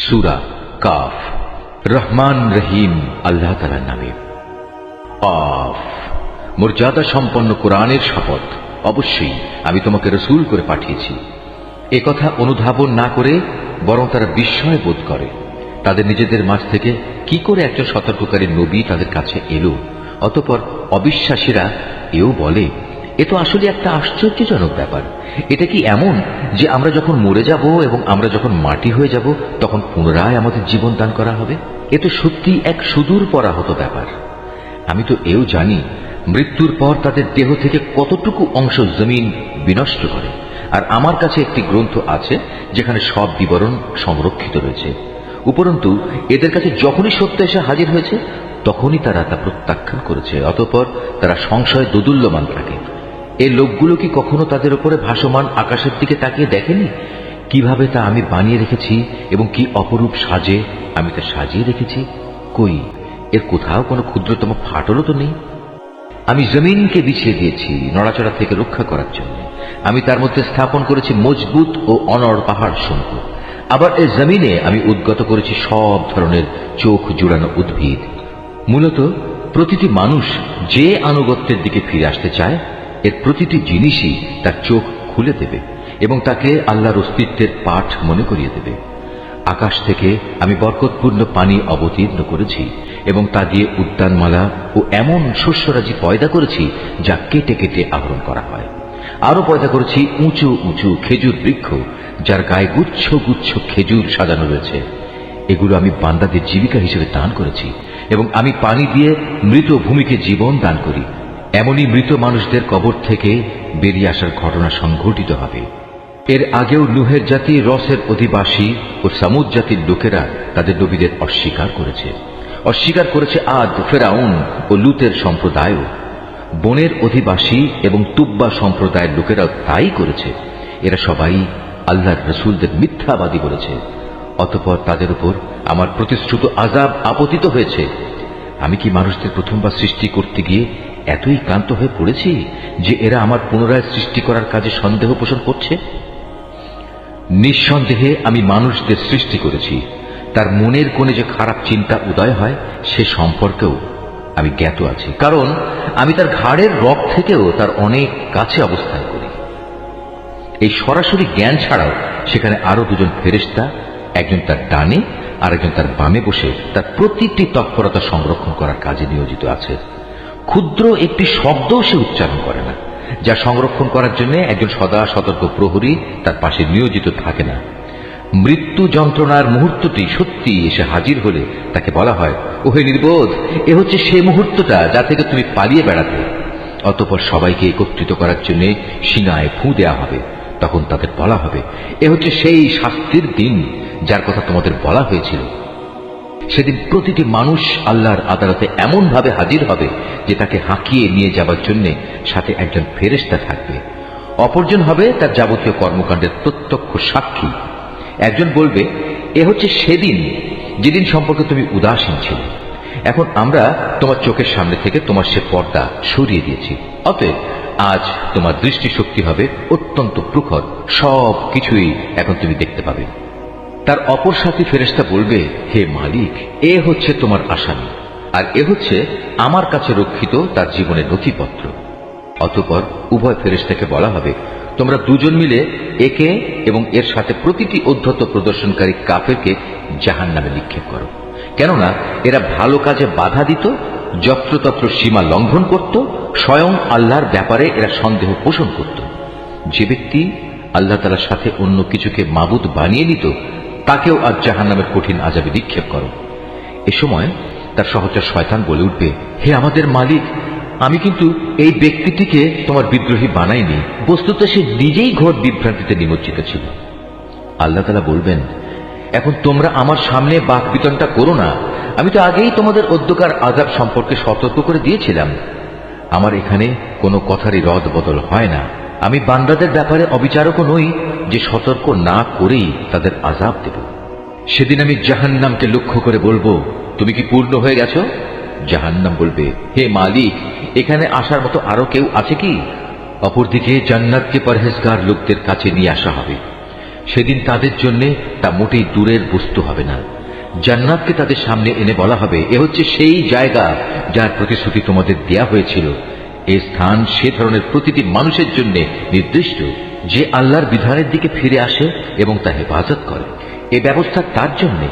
সূরা calf. Rahman রহিম আল্লাহ তাআলার নামে। Calf. মর্যাদা সম্পন্ন কোরআনের শপথ, অবশ্যই আমি তোমাকে রসূল করে পাঠিয়েছি। এ কথা অনুধাবন না করে বরং তারা বিস্ময় বোধ করে। তাদের নিজেদের মাঝ থেকে কি করে একজন সতর্ককারী নবী তাদের কাছে এলো। অতঃপর অবিশ্বাসীরা এও বলে, এ তো আসলে একটা আশ্চর্যজনক ব্যাপার। এটা কি এমন যে আমরা যখন মরে যাব এবং আমরা যখন মাটি হয়ে যাব তখন পুনরায় আমাদের জীবন দান করা হবে? এ তো সত্যি এক সুদূর পরাহত ব্যাপার। আমি তো এও জানি মৃত্যুর পর তাদের দেহ থেকে কতটুকু অংশ জমিন বিনষ্ট করে, আর আমার কাছে একটি গ্রন্থ আছে যেখানে সব বিবরণ সংরক্ষিত রয়েছে। উপরন্তু এদের কাছে যখনই সত্য এসে হাজির হয়েছে তখনই তারা তা প্রত্যাখ্যান করেছে। অতঃপর তারা সংশয় দোদুল্যমান থাকে। এই লোকগুলো কি কখনো তাদের উপরে ভাসমান আকাশের দিকে তাকিয়ে দেখেনি কিভাবে তা আমি বানিয়ে রেখেছি এবং কি অপরূপ সাজে আমি তা সাজিয়ে রেখেছি? কই, এর কোথাও কোনো ক্ষুদ্রতম ফাটলও তো নেই। আমি জমিনকে বিছিয়ে দিয়েছি নড়াচড়া থেকে রক্ষা করার জন্য। আমি তার মধ্যে স্থাপন করেছি মজবুত ও অনড় পাহাড় সমূহ। আবার এই জমিনে আমি উদ্গত করেছি সব ধরনের চোখ জুড়ানো উদ্ভিদ। মূলত প্রতিটি মানুষ যে আনুগত্যের দিকে ফিরে আসতে চায়, এর প্রতিটি জিনিসই তার চোখ খুলে দেবে এবং তাকে আল্লাহর অস্তিত্বের পাঠ মনে করিয়ে দেবে। আকাশ থেকে আমি বরকতপূর্ণ পানি অবতীর্ণ করেছি এবং তা দিয়ে উদ্যানমালা ও এমন শস্যরাজি পয়দা করেছি যা কেটে কেটে আহরণ করা হয়। আরো পয়দা করেছি উঁচু উঁচু খেজুর বৃক্ষ, যার গায়ে গুচ্ছ গুচ্ছ খেজুর সাজানো রয়েছে। এগুলো আমি বান্দাদের জীবিকা হিসেবে দান করেছি এবং আমি পানি দিয়ে মৃত ভূমিকে জীবন দান করি। এমনই মৃত মানুষদের কবর থেকে বেরিয়ে আসার ঘটনা সংঘটিত হবে। এর আগেও নুহের জাতি, রসের অধিবাসী ও সামুদ জাতির লোকেরা তাদের নবীদের অস্বীকার করেছে। অস্বীকার করেছে আদ, ফেরাউন ও লুতের সম্প্রদায়ও। বনের অধিবাসী এবং তুব্বা সম্প্রদায়ের লোকেরাও তাই করেছে। এরা সবাই আল্লাহর রসুলদের মিথ্যাবাদী বলেছে। অতঃপর তাদের উপর আমার প্রতিশ্রুত আযাব আপতিত হয়েছে। আমি কি মানুষদের প্রথমবার সৃষ্টি করতে গিয়ে এতই ক্লান্ত হয়ে পড়েছি যে এরা আমার পুনরায় সৃষ্টি করার কাজে সন্দেহ পোষণ করছে? নিঃসন্দেহে আমি মানুষদের সৃষ্টি করেছি। তার মনের কোণে যে খারাপ চিন্তা উদয় হয় সে সম্পর্কেও আমি জ্ঞাত আছি, কারণ আমি তার ঘাড়ের রগ থেকেও তার অনেক কাছে অবস্থান করি। এই সরাসরি জ্ঞান ছাড়াও সেখানে আরো দুজন ফেরেশতা, একজন তার ডানে আর একজন তার বামে বসে তার প্রতিটি তৎপরতা সংরক্ষণ করার কাজে নিয়োজিত আছে। ক্ষুদ্র একটি শব্দও সে উচ্চারণ করে না, যা সংরক্ষণ করার জন্য একজন সদা সতর্ক প্রহরী তার পাশে নিয়োজিত থাকে না। মৃত্যু যন্ত্রণার মুহূর্তটি সত্যি এসে হাজির হলে তাকে বলা হয়, ওহে নির্বোধ, এ হচ্ছে সে মুহূর্তটা যা থেকে তুমি পালিয়ে বেড়াতে। অতঃপর সবাইকে একত্রিত করার জন্য সিনায় ফুঁ দেয়া হবে। তখন তাদের বলা হবে, এ হচ্ছে সেই শাস্তির দিন যার কথা তোমাদের বলা হয়েছিল। সেদিন প্রতিটি মানুষ আল্লাহর আদালতে এমন ভাবে হাজির হবে যে তাকে হাঁকিয়ে নিয়ে যাবার জন্য সাথে একজন ফেরেশতা থাকবে। অপরজন হবে তার যাবতীয় কর্মকাণ্ডের প্রত্যক্ষ সাক্ষী। একজন বলবে, এ হচ্ছে সেদিন যেদিন সম্পর্কে তুমি উদাসীন ছিলে। এখন আমরা তোমার চোখের সামনে থেকে তোমার সে পর্দা সরিয়ে দিয়েছি। অতএব আজ তোমার দৃষ্টিশক্তি হবে অত্যন্ত প্রখর, সব কিছুই এখন তুমি দেখতে পাবে। তার অপর সাথী ফেরেশতা বলবে, হে মালিক, এ হচ্ছে তোমার আসামি, আর এ হচ্ছে আমার কাছে রক্ষিত তার জীবনের নথিপত্র। অতঃপর উভয় ফেরেশতাকে বলা হবে, তোমরা দুজন মিলে একে এবং এর সাথে প্রতিটি উদ্ধত প্রদর্শনকারী কাফেরকে জাহান্নামে নিক্ষেপ করো। কেননা এরা ভালো কাজে বাধা দিত, যত্রতত্র সীমা লঙ্ঘন করত, স্বয়ং আল্লাহর ব্যাপারে এরা সন্দেহ পোষণ করত। যে ব্যক্তি আল্লাহ তাআলার সাথে অন্য কিছুকে মাবুদ বানিয়ে নিত তাকেও আজ জাহান্নামের কঠিন আযাবে নিক্ষেপ করো। এ সময় তার সহচর শয়তান বলে উঠবে, হে আমাদের মালিক, আমি কিন্তু এই ব্যক্তিটিকে তোমার বিদ্রোহী বানাইনি। বস্তুত সে নিজেই ঘোর বিভ্রান্তিতে নিমজ্জিত ছিল। আল্লাহ তাআলা বলবেন, এখন তোমরা আমার সামনে বাক বিতণ্ডা করো না। আমি তো আগেই তোমাদের অদ্যকার আযাব সম্পর্কে সতর্ক করে দিয়েছিলাম। আমার এখানে কোনো কথারই রদ বদল হয় না। আমি বান্দাদের ব্যাপারে অবিচারকও নই যে সতর্ক না করেই তাদের আযাব দেব। সেদিন আমি জাহান্নামকে লক্ষ্য করে বলবো, তুমি কি পূর্ণ হয়ে গেছো? জাহান্নাম বলবে, হে মালিক, এখানে আসার মতো আরো কেউ আছে কি? অপরদিকে জান্নাতকে পরহেজগার লোকদের কাছে নিয়ে আসা হবে। সেদিন তাদের জন্য তা মোটেই দূরের বস্তু হবে না। জান্নাতকে তাদের সামনে এনে বলা হবে, এ হচ্ছে সেই জায়গা যার প্রতিশ্রুতি তোমাদের দেয়া হয়েছিল। এ স্থান সে ধরনের প্রতিটি মানুষের জন্য নির্দিষ্ট যে আল্লাহর বিধানের দিকে ফিরে আসে এবং তা হেফাজত করে। এ ব্যবস্থা তার জন্য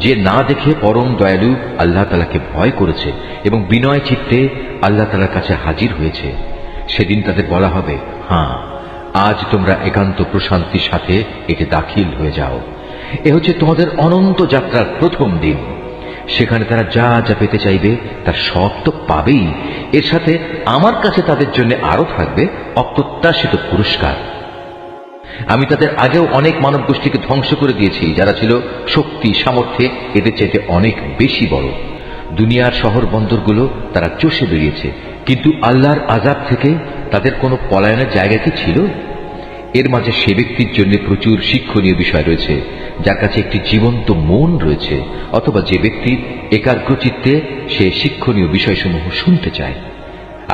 যে না দেখে পরম দয়ালু আল্লাহ তাআলাকে ভয় করেছে এবং বিনয় চিত্তে আল্লাহ তাআলার কাছে হাজির হয়েছে। সেদিন তাদের বলা হবে, হ্যাঁ, আজ তোমরা একান্ত প্রশান্তির সাথে এতে দাখিল হয়ে যাও। এ হচ্ছে তোমাদের অনন্ত যাত্রার প্রথম দিন। সেখানে তারা যা যা পেতে চাইবে তার সব তো পাবেই। এর সাথে আমার কাছে তাদের জন্য আরো থাকবে অপ্রত্যাশিত পুরস্কার। আমি তাদের আগেও অনেক মানব গোষ্ঠীকে ধ্বংস করে দিয়েছি যারা ছিল শক্তি সামর্থ্যে এদের চাইতে অনেক বেশি বড়। দুনিয়ার শহর বন্দরগুলো তারা চষে বেরিয়েছে, কিন্তু আল্লাহর আযাব থেকে তাদের কোনো পলায়নের জায়গা কি ছিল? এর মাঝে সে ব্যক্তির জন্য প্রচুর শিক্ষণীয় বিষয় রয়েছে যার কাছে একটি জীবন্ত মন রয়েছে, অথবা যে ব্যক্তির একাগ্রচিত্তে সে শিক্ষণীয় বিষয়সমূহ শুনতে চায়।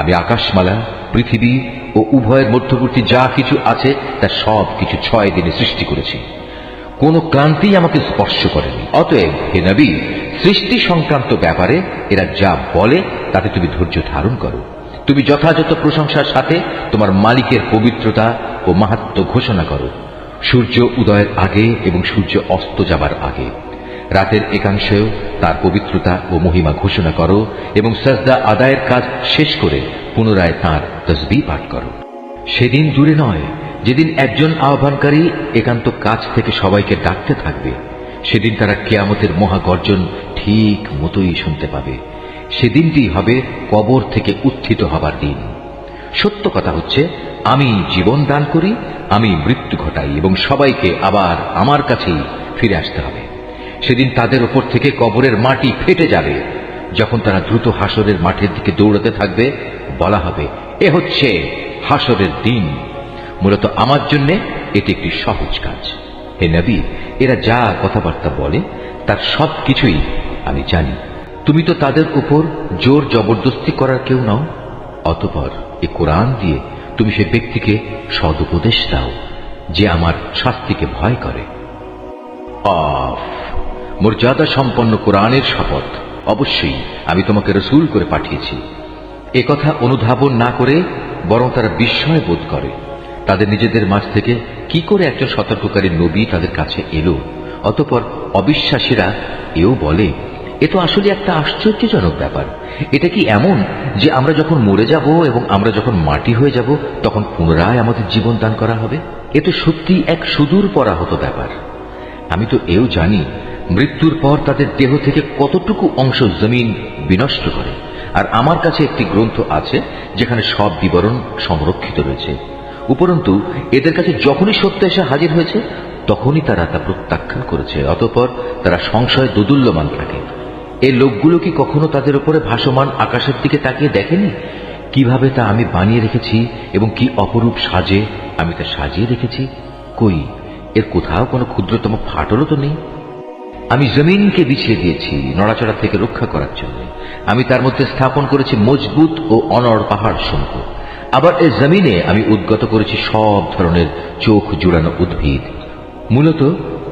আমি আকাশমালা, পৃথিবী ও উভয়ের মধ্যবর্তী যা কিছু আছে তা সব কিছু 6 দিনে সৃষ্টি করেছি। কোন ক্লান্তি আমাকে স্পর্শ করেনি। অতএব হে নবী, সৃষ্টি সংক্রান্ত ব্যাপারে এরা যা বলে তাতে তুমি ধৈর্য ধারণ করো। তুমি যথাযথ প্রশংসার সাথে তোমার মালিকের পবিত্রতা ও মাহাত্ম্য ঘোষণা করো, সূর্য উদয়ের আগে এবং সূর্য অস্ত যাবার আগে। রাতের একাংশেও তার পবিত্রতা ও মহিমা ঘোষণা করো এবং সাজদা আদায়ের কাজ শেষ করে পুনরায় তাঁর তসবিহ পাঠ করো। সেদিন দূরে নয় যেদিন একজন আহ্বানকারী একান্ত কাছ থেকে সবাইকে ডাকতে থাকবে। সেদিন তারা কিয়ামতের মহাগর্জন ঠিক মতোই শুনতে পাবে। সেদিনটি হবে কবর থেকে উত্থিত হবার দিন। সত্য কথা হচ্ছে, আমি জীবন দান করি, আমি মৃত্যু ঘটাই এবং সবাইকে আবার আমার কাছেই ফিরে আসতে হবে। সেদিন তাদের উপর থেকে কবরের মাটি ফেটে যাবে। যখন তারা দ্রুত হাসরের মাঠের দিকে দৌড়াতে থাকবে, বলা হবে, এ হচ্ছে হাসরের দিন। মূলত আমার জন্য এটি একটি সহজ কাজ। হে নবী, এরা যা কথাবার্তা বলে তার সব কিছুই আমি জানি। তুমি তো তাদের উপর জোর জবরদস্তি করার কেউ নও। অতঃপর এ কোরআন দিয়ে তুমি সে ব্যক্তিকে সদুপদেশ দাও যে আমার শাস্তিকে ভয় করে। মর্যাদা সম্পন্ন কোরআনের শপথ, অবশ্যই আমি তোমাকে রসূল করে পাঠিয়েছি। এ কথা অনুধাবন না করে বরং তারা বিস্ময় বোধ করে তাদের নিজেদের মাঝ থেকে কি করে একজন সতর্ককারী নবী তাদের কাছে এলো। অতঃপর অবিশ্বাসীরা এও বলে, এ তো আসলে একটা আশ্চর্যজনক ব্যাপার। এটা কি এমন যে আমরা যখন মরে যাব এবং আমরা যখন মাটি হয়ে যাব তখন পুনরায় আমাদের জীবন দান করা হবে? এ তো সত্যি এক সুদূর পরাহত ব্যাপার। আমি তো এও জানি মৃত্যুর পর তাদের দেহ থেকে কতটুকু অংশ জমিন বিনষ্ট করে, আর আমার কাছে একটি গ্রন্থ আছে যেখানে সব বিবরণ সংরক্ষিত রয়েছে। উপরন্তু এদের কাছে যখনই সত্য এসে হাজির হয়েছে তখনই তারা তা প্রত্যাখ্যান করেছে। অতঃপর তারা সংশয় দোদুল্যমান থাকে। এই লোকগুলো কি কখনো তাদের উপরে ভাসমান আকাশের দিকে তাকিয়ে দেখেনি কিভাবে তা আমি বানিয়ে রেখেছি এবং কি অপরূপ সাজে আমি তা সাজিয়ে রেখেছি? কই, এর কোথাও কোনো ক্ষুদ্রতম ফাটলও তো নেই। আমি জমিনকে বিছিয়ে দিয়েছি নড়াচড়া থেকে রক্ষা করার জন্য। আমি তার মধ্যে স্থাপন করেছি মজবুত ও অনড় পাহাড় সমূহ। আবার এই জমিনে আমি উদ্গত করেছি সব ধরনের চোখ জুড়ানো উদ্ভিদ। মূলত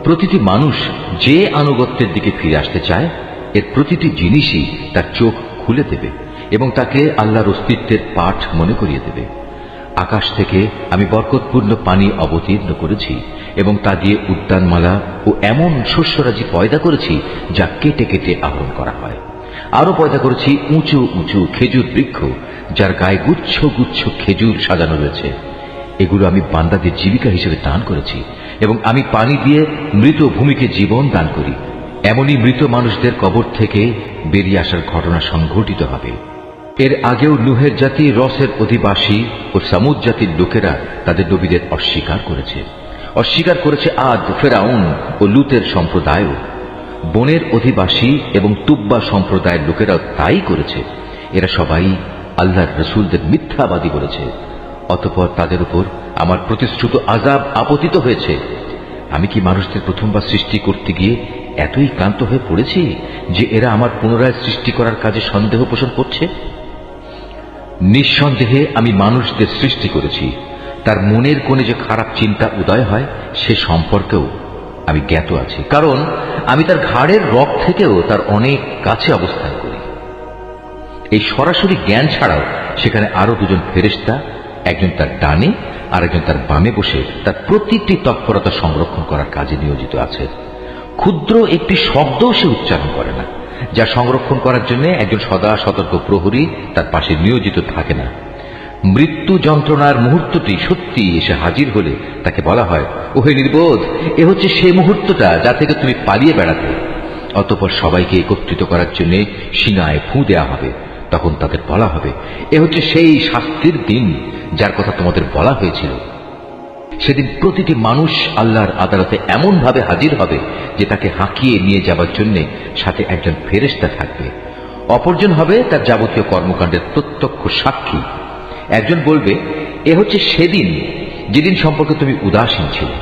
প্রতিটি মানুষ যে আনুগত্যের দিকে ফিরে আসতে চায় এর প্রতিটি জিনিসই তার চোখ খুলে দেবে এবং তাকে আল্লাহর অস্তিত্বের পাঠ মনে করিয়ে দেবে। আকাশ থেকে আমি বরকতপূর্ণ পানি অবতীর্ণ করেছি এবং তা দিয়ে উদ্যানমালা ও এমন শস্যরাজি পয়দা করেছি যা কেটে কেটে আহরণ করা হয়। আরো পয়দা করেছি উঁচু উঁচু খেজুর বৃক্ষ যার গায়ে গুচ্ছ গুচ্ছ খেজুর সাজানো রয়েছে। এগুলো আমি বান্দাদের জীবিকা হিসেবে দান করেছি এবং আমি পানি দিয়ে মৃত ভূমিকে জীবন দান করি। এমনই মৃত মানুষদের কবর থেকে বেরিয়ে আসার ঘটনা সংঘটিত হবে। এর আগেও নুহের জাতি, রসের অধিবাসী ও সামুদ জাতির লোকেরা তাদের নবীদের অস্বীকার করেছে আদ, ফেরাউন ও লুতের সম্প্রদায়ও। বনের অধিবাসী এবং তুব্বা সম্প্রদায়ের লোকেরাও তাই করেছে। এরা সবাই আল্লাহর রসুলদের মিথ্যাবাদী বলেছে। অতঃপর তাদের উপর আমার প্রতিশ্রুত আযাব আপতিত হয়েছে। আমি কি মানুষদের প্রথমবার সৃষ্টি করতে গিয়ে এতই ক্লান্ত হয়ে পড়েছি যে এরা আমার পুনরায় সৃষ্টি করার কাজে সন্দেহ পোষণ করছে? নিঃসন্দেহে আমি মানুষদের সৃষ্টি করেছি, তার মনের কোণে যে খারাপ চিন্তা উদয় হয় সে সম্পর্কেও আমি জ্ঞাত আছি, কারণ আমি তার ঘাড়ের রগ থেকেও তার অনেক কাছে অবস্থান করি। এই সরাসরি জ্ঞান ছাড়াও সেখানে আরো দুজন ফেরেশতা, একজন তার ডানে আর একজন তার বামে বসে তার প্রতিটি তৎপরতা সংরক্ষণ করার কাজে নিয়োজিত আছে। ক্ষুদ্র একটি শব্দও সে উচ্চারণ করে না, যা সংরক্ষণ করার জন্য একজন সদা সতর্ক প্রহরী তার পাশে নিয়োজিত থাকে না। মৃত্যু যন্ত্রণার মুহূর্তটি সত্যি এসে হাজির হলে তাকে বলা হয়, ওহে নির্বোধ, এ হচ্ছে সেই মুহূর্তটা যা থেকে তুমি পালিয়ে বেড়াতে। অতঃপর সবাইকে একত্রিত করার জন্য শিঙায় ফু দেয়া হবে। তখন তাদের বলা হবে, এ হচ্ছে সেই শাস্তির দিন যার কথা তোমাদের বলা হয়েছিল। সেদিন প্রতিটি মানুষ আল্লাহর আদালতে এমন ভাবে হাজির হবে যে তাকে হাঁকিয়ে নিয়ে যাবার জন্য সাথে একজন ফেরেশতা থাকবে, অপরজন হবে তার যাবতীয় কর্মকাণ্ডের প্রত্যক্ষ সাক্ষী। একজন বলবে, এ হচ্ছে সেদিন যেদিন সম্পর্কে তুমি উদাসীন ছিলে।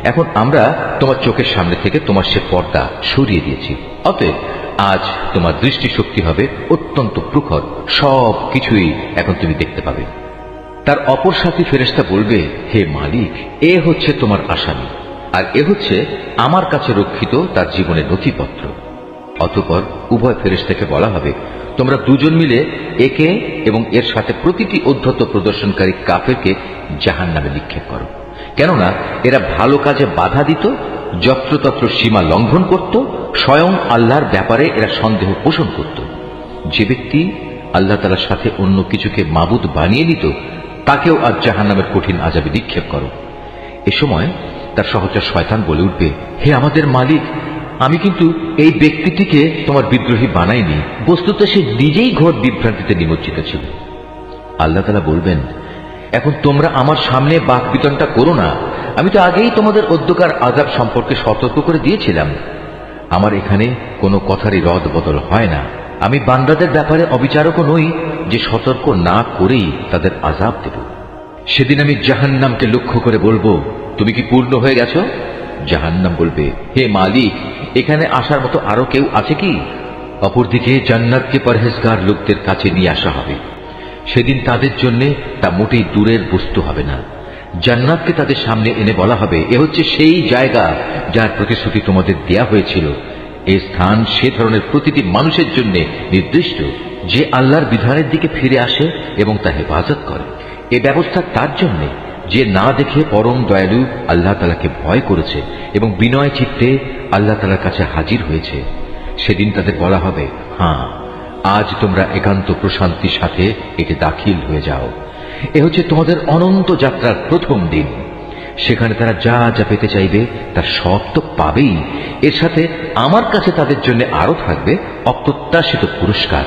এখন আমরা তোমার চোখের সামনে থেকে তোমার সে পর্দা সরিয়ে দিয়েছি, অতএব আজ তোমার দৃষ্টিশক্তি হবে অত্যন্ত প্রখর, সব কিছুই এখন তুমি দেখতে পাবে। তার অপর সাথী ফেরেশতা বলবে, হে মালিক, এ হচ্ছে তোমার আসামি, আর এ হচ্ছে আমার কাছে রক্ষিত তার জীবনের নথিপত্র। অতঃপর উভয় ফেরেশতাকে বলা হবে, তোমরা দুজন মিলে একে এবং এর সাথে প্রতিটি অধ্যত্ত প্রদর্শনকারী কাফেরকে জাহান্নামে নিক্ষেপ করো, কেননা এরা ভালো কাজে বাধা দিত, যত্রতত্র সীমা লঙ্ঘন করত, স্বয়ং আল্লাহর ব্যাপারে এরা সন্দেহ পোষণ করত। যে ব্যক্তি আল্লাহ তাআলার সাথে অন্য কিছুকে মাবুদ বানিয়ে নিত তাকেও আজ জাহান্নামের কঠিন আযাবে নিক্ষেপ করো। এ সময় তার সহচর শয়তান বলে উঠবে, হে আমাদের মালিক, আমি কিন্তু এই ব্যক্তিটিকে তোমার বিদ্রোহী বানাইনি, বস্তুত সে নিজেই ঘোর বিভ্রান্তিতে নিমজ্জিত ছিল। আল্লাহ তাআলা বলবেন, এখন তোমরা আমার সামনে বাক বিতণ্ডা করো না, আমি তো আগেই তোমাদের অধ্যকার আযাব সম্পর্কে সতর্ক করে দিয়েছিলাম। আমার এখানে কোনো কথারই রদ বদল হয় না। আমি বান্দাদের ব্যাপারে অবিচারকও নই যে সতর্ক না করেই তাদের আযাব দেব। সেদিন আমি জাহান্নামকে লক্ষ্য করে বলবো, তুমি কি পূর্ণ হয়ে গেছো? জাহান্নাম বলবে, হে মালিক, এখানে আসার মতো আরো কেউ আছে কি? অপরদিকে জান্নাতকে পরহেজগার লোকদের কাছে নিয়ে আসা হবে। সেদিন তাদের জন্য তা মোটেই দূরের বস্তু হবে না। জান্নাতকে তাদের সামনে এনে বলা হবে, এ হচ্ছে সেই জায়গা যার প্রতিশ্রুতি তোমাদের দেয়া হয়েছিল। এই স্থান সে ধরনের প্রতিটি মানুষের জন্য নির্দিষ্ট যে আল্লাহর বিধানের দিকে ফিরে আসে এবং তা হেফাজত করে। এ ব্যবস্থা তার জন্য যে না দেখে পরম দয়ালু আল্লাহ তাআলাকে ভয় করেছে এবং বিনয় চিত্তে আল্লাহ তাআলার কাছে হাজির হয়েছে। সেদিন তাদের বলা হবে, হ্যাঁ, আজ তোমরা একান্ত প্রশান্তির সাথে এতে দাখিল হয়ে যাও। এ হচ্ছে তোমাদের অনন্ত যাত্রার প্রথম দিন। সেখানে তারা যা যা পেতে চাইবে তার সব তো পাবেই, এর সাথে আমার কাছে তাদের জন্য আরো থাকবে অপ্রত্যাশিত পুরস্কার।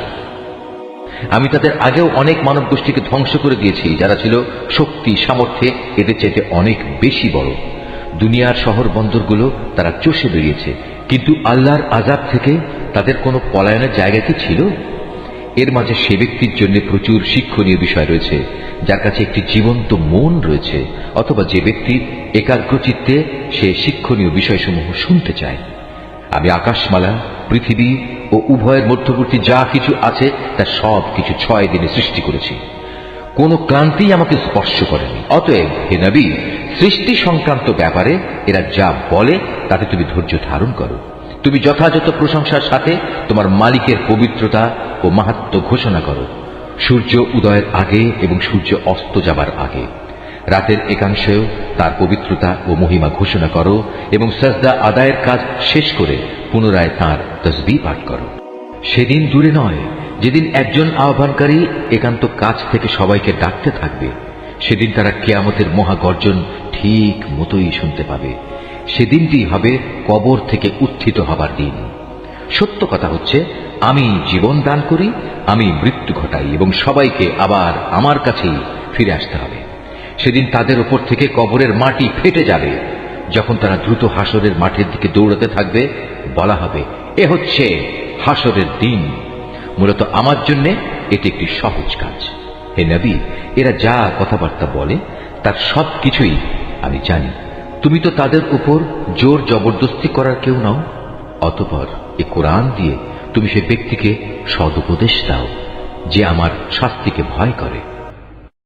আমি তাদের আগেও অনেক মানব গোষ্ঠীকে ধ্বংস করে দিয়েছি যারা ছিল শক্তি সামর্থ্যে এদের চাইতে অনেক বেশি বড়। দুনিয়ার শহর বন্দরগুলো তারা চষে বেরিয়েছে, কিন্তু আল্লাহর আযাব থেকে তাদের কোনো পলায়নের জায়গা কি ছিল? এর মাঝে সে ব্যক্তির জন্য প্রচুর শিক্ষণীয় বিষয় রয়েছে যার কাছে একটি জীবন্ত মন রয়েছে, অথবা যে ব্যক্তি একাগ্রচিত্তে সে শিক্ষণীয় বিষয়সমূহ শুনতে চায়। আমি আকাশমালা, পৃথিবী ও উভয়ের মধ্যবর্তী যা কিছু আছে তা সব কিছু 6 দিনে সৃষ্টি করেছি। কোন ক্লান্তি আমাকে স্পর্শ করেনি। অতএব হে নবী, সৃষ্টি সংক্রান্ত ব্যাপারে এরা যা বলে তাতে তুমি ধৈর্য ধারণ করো। তুমি যথাযথ প্রশংসার সাথে তোমার মালিকের পবিত্রতা ও মাহাত্ম্য ঘোষণা করো, সূর্য উদয়ের আগে এবং সূর্য অস্ত যাবার আগে। রাতের একাংশেও তার পবিত্রতা ও মহিমা ঘোষণা করো এবং সাজদা আদায়ের কাজ শেষ করে পুনরায় তাঁর তসবিহ পাঠ করো। সেদিন দূরে নয় যেদিন একজন আহ্বানকারী একান্ত কাছ থেকে সবাইকে ডাকতে থাকবে। সেদিন তারা কিয়ামতের মহাগর্জন ঠিক মতোই শুনতে পাবে। সেদিনটি হবে কবর থেকে উত্থিত হবার দিন। সত্য কথা হচ্ছে, আমি জীবন দান করি, আমি মৃত্যু ঘটাই এবং সবাইকে আবার আমার কাছেই ফিরে আসতে হবে। সেদিন তাদের উপর থেকে কবরের মাটি ফেটে যাবে। যখন তারা দ্রুত হাসরের মাঠের দিকে দৌড়াতে থাকবে, বলা হবে, এ হচ্ছে হাসরের দিন। মূলত আমার জন্য এটি একটি সহজ কাজ। হে নবী, এরা যা কথাবার্তা বলে তার সব কিছুই আমি জানি। তুমি তো তাদের উপর জোর জবরদস্তি করার কেউ নও। অতঃপর এ কোরআন দিয়ে তুমি সে ব্যক্তিকে সদুপদেশ দাও যে আমার শাস্তিকে ভয় করে।